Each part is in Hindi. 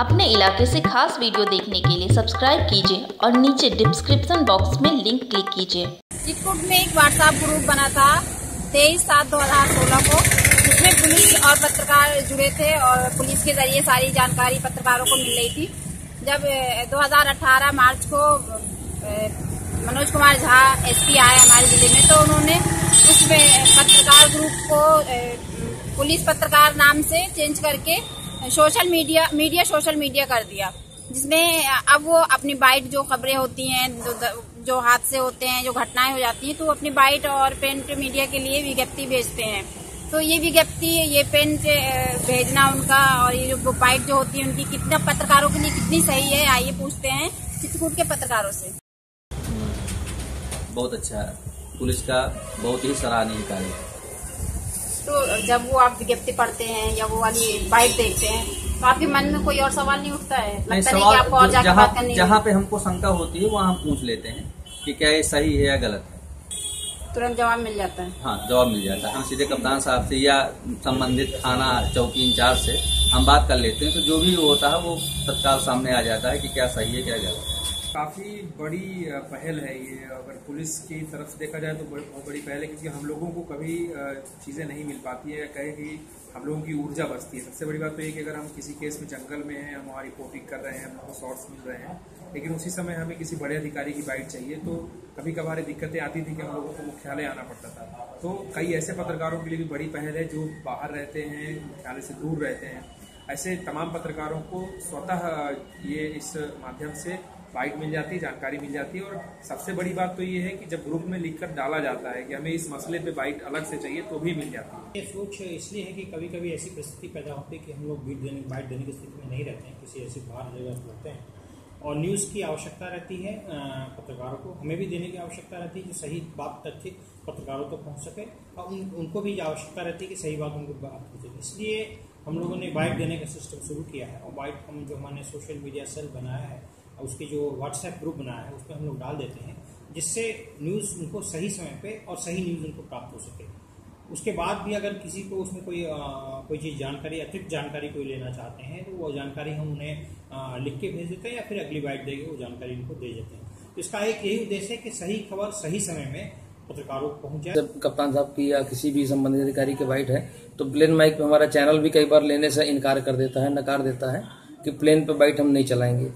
अपने इलाके से खास वीडियो देखने के लिए सब्सक्राइब कीजिए और नीचे डिस्क्रिप्शन बॉक्स में लिंक क्लिक कीजिए। चित्रकूट में एक व्हाट्सएप ग्रुप बना था 23/7/2016 को, जिसमें पुलिस और पत्रकार जुड़े थे और पुलिस के जरिए सारी जानकारी पत्रकारों को मिल रही थी। जब 2018 मार्च को मनोज कुमार झा एसपी आए हमारे जिले में, तो उन्होंने उस पत्रकार ग्रुप को पुलिस पत्रकार नाम से चेंज करके सोशल मीडिया कर दिया, जिसमें अब वो अपनी बाइट जो खबरें होती हैं, जो हादसे होते हैं, जो घटनाएं हो जाती हैं, तो वो अपनी बाइट और प्रिंट मीडिया के लिए विज्ञप्ति भेजते हैं। तो ये विज्ञप्ति, ये प्रिंट भेजना उनका और ये जो बाइट जो होती है उनकी कितना पत्रकारों के लिए कितनी सही है, आइए पूछते हैं चित्रकूट के पत्रकारों से। बहुत अच्छा है, पुलिस का बहुत ही सराहनीय कार्य है। तो जब वो आप विज्ञप्ति पढ़ते हैं या वो वाली बाइट देखते हैं, तो आपके मन में कोई और सवाल नहीं उठता है? लगता नहीं कि आपको और जाकर बात करनी है? जहाँ पे हमको शंका होती है वहाँ हम पूछ लेते हैं कि क्या ये सही है या गलत है, तुरंत जवाब मिल जाता है। हाँ, जवाब मिल जाता है। हम सीधे कप्तान साहब से या संबंधित थाना चौकी इंचार्ज से हम बात कर लेते हैं, तो जो भी होता है वो तत्काल सामने आ जाता है कि क्या सही है क्या गलत है। काफ़ी बड़ी पहल है ये, अगर पुलिस की तरफ से देखा जाए तो बहुत बड़ी पहल है, क्योंकि हम लोगों को कभी चीज़ें नहीं मिल पाती है, कहे कि हम लोगों की ऊर्जा बचती है। सबसे बड़ी बात तो ये कि अगर हम किसी केस में जंगल में हैं, हम वहाँ रिपोर्टिंग कर रहे हैं, हमको शॉर्ट्स मिल रहे हैं, लेकिन उसी समय हमें किसी बड़े अधिकारी की बाइट चाहिए, तो कभी कभार दिक्कतें आती थी कि हम लोगों को मुख्यालय आना पड़ता था। तो कई ऐसे पत्रकारों के लिए भी बड़ी पहल है जो बाहर रहते हैं, मुख्यालय से दूर रहते हैं। ऐसे तमाम पत्रकारों को स्वतः ये इस माध्यम से बाइट मिल जाती है, जानकारी मिल जाती है। और सबसे बड़ी बात तो ये है कि जब ग्रुप में लिखकर डाला जाता है कि हमें इस मसले पे बाइट अलग से चाहिए, तो भी मिल जाती है। ये सोच इसलिए है कि कभी कभी ऐसी परिस्थिति पैदा होती है कि हम लोग बाइट देने की स्थिति में नहीं रहते हैं, किसी ऐसी बाहर जगह पर रहते हैं और न्यूज़ की आवश्यकता रहती है पत्रकारों को, हमें भी देने की आवश्यकता रहती है कि सही बात तथ्य पत्रकारों तक पहुँच सके, और उनको भी आवश्यकता रहती है कि सही बात उनको बात हो सके। इसलिए हम लोगों ने बाइट देने का सिस्टम शुरू किया है और बाइट हम जो हमने सोशल मीडिया सेल बनाया है, उसके जो व्हाट्सएप ग्रुप बनाया है, उस पर हम लोग डाल देते हैं, जिससे न्यूज़ उनको सही समय पे और सही न्यूज़ उनको प्राप्त हो सके। उसके बाद भी अगर किसी को उसमें कोई चीज़ जानकारी, अतिरिक्त जानकारी कोई लेना चाहते हैं, तो वो जानकारी हम उन्हें लिख के भेज देते हैं या फिर अगली बाइट देके वो जानकारी उनको दे देते हैं। तो इसका एक यही उद्देश्य है कि सही खबर सही समय में पत्रकारों को पहुंच जाए। जब कप्तान साहब की या किसी भी संबंधित अधिकारी की बाइट है, तो प्लेन माइक पे हमारा चैनल भी कई बार लेने से इनकार कर देता है, नकार देता है कि प्लेन पे बाइट हम नहीं चलाएंगे।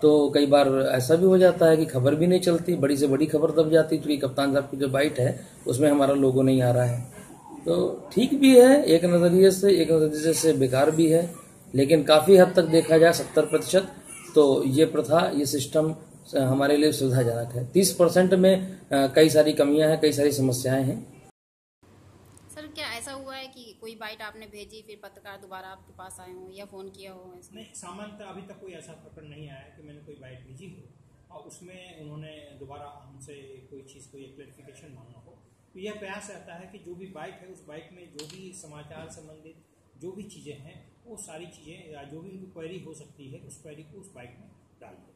तो कई बार ऐसा भी हो जाता है कि खबर भी नहीं चलती, बड़ी से बड़ी खबर दब जाती, क्योंकि कप्तान साहब की जो बाइट है उसमें हमारा लोगो नहीं आ रहा है। तो ठीक भी है एक नज़रिए से बेकार भी है, लेकिन काफ़ी हद तक देखा जाए 70%, तो ये प्रथा, ये सिस्टम हमारे लिए सुविधाजनक है। 30% में कई सारी कमियां हैं, कई सारी समस्याएं हैं। सर, क्या ऐसा हुआ है कि कोई बाइट आपने भेजी, फिर पत्रकार दोबारा आपके पास आए हों या फोन किया हो? नहीं, सामान्यतः अभी तक कोई ऐसा प्रकरण नहीं आया है कि मैंने कोई बाइट भेजी हो और उसमें उन्होंने दोबारा हमसे कोई चीज़, कोई क्लैरिफिकेशन मांगना हो। तो यह प्रयास रहता है कि जो भी बाइट है, उस बाइट में जो भी समाचार संबंधित जो भी चीज़ें हैं, वो सारी चीज़ें या जो भी उनकी क्वेरी हो सकती है, उस क्वेरी को उस बाइट में डाल दें।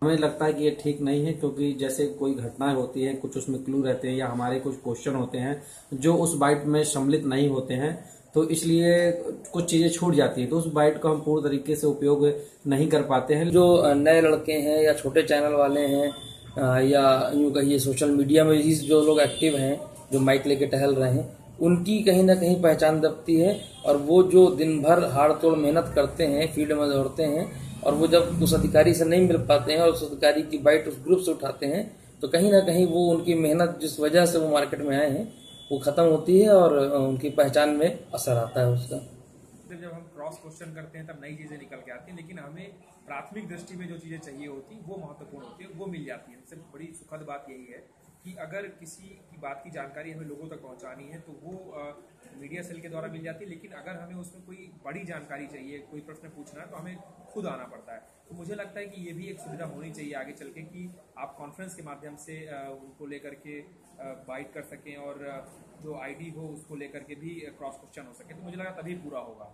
हमें लगता है कि ये ठीक नहीं है, क्योंकि जैसे कोई घटनाएं होती हैं, कुछ उसमें क्लू रहते हैं या हमारे कुछ क्वेश्चन होते हैं जो उस बाइट में सम्मिलित नहीं होते हैं, तो इसलिए कुछ चीजें छूट जाती हैं, तो उस बाइट को हम पूर्ण तरीके से उपयोग नहीं कर पाते हैं। जो नए लड़के हैं या छोटे चैनल वाले हैं या यूँ कहिए सोशल मीडिया में जो लोग एक्टिव हैं, जो माइक लेके टहल रहे हैं, उनकी कहीं ना कहीं पहचान दबती है। और वो जो दिन भर हाड़ तोड़ मेहनत करते हैं, फील्ड में दौड़ते हैं, और वो जब उस अधिकारी से नहीं मिल पाते हैं और उस अधिकारी की बाइट उस ग्रुप से उठाते हैं, तो कहीं ना कहीं वो उनकी मेहनत जिस वजह से वो मार्केट में आए हैं वो खत्म होती है और उनकी पहचान में असर आता है उसका। जब हम क्रॉस क्वेश्चन करते हैं तब नई चीजें निकल के आती हैं, लेकिन हमें प्राथमिक दृष्टि में जो चीजें चाहिए होती वो महत्वपूर्ण होती है, वो मिल जाती है। सबसे बड़ी सुखद बात यही है कि अगर किसी की बात की जानकारी हमें लोगों तक पहुंचानी है तो वो मीडिया सेल के द्वारा मिल जाती है, लेकिन अगर हमें उसमें कोई बड़ी जानकारी चाहिए, कोई प्रश्न पूछना है, तो हमें खुद आना पड़ता है। तो मुझे लगता है कि ये भी एक सुविधा होनी चाहिए आगे चल के, कि आप कॉन्फ्रेंस के माध्यम से उनको लेकर के बाइट कर सकें और जो आईडी हो उसको लेकर के भी क्रॉस क्वेश्चन हो सके। तो मुझे लगा तभी पूरा होगा।